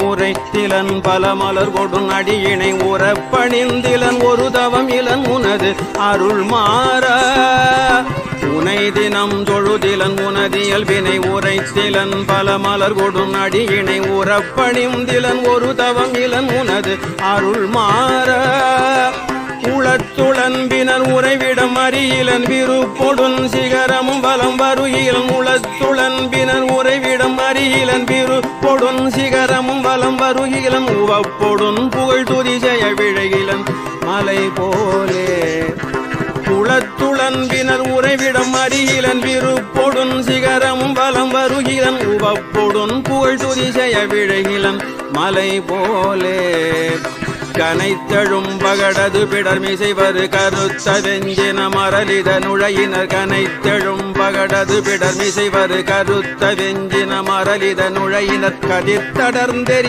உரைத்திலன் பல மலர் கொடும் அடியினை உறப்பணிந்திலன் ஒரு தவம் இலன் உனது அருள் மாறா உனை தினம் தொழுதிலன் உனது இயல்பினை உரைத்திலன் பல மலர் கொடும் அடியினை உறப்பணிந்திலன் ஒரு தவம் இலன் உனது அருள் மாறா உளத்துளன்பினர் உறைவிடம் அறியிலன் விருப்பொடுன் சிகரமும் வலம் வருகிலன் உளத்துளன்பினர் உறைவிடம் அறியிலன் விருப்பொடுன் சிகரமும் வலம் வருகிலன் உவப்பொடுன் புகழ் துதி செய்ய விழகிலன் மலை போலே உளத்துளன்பினர் உறைவிடம் அறியிலன் விருப்பொடுன் சிகரமும் வலம் வருகிலன் உவப்பொடுன் புகழ் துதி செய்ய விழகிலன் மலை போலே கனைத்தழும் பகடது பிடர்மிசைவரு கருத்த வெஞ்சின மரலித நுழையினர் கனைத்தழும் பகடது பிடர்மிசைவரு கருத்த வெஞ்சின மரலித நுழையினர் கதிர்த்தடர்ந்தெறி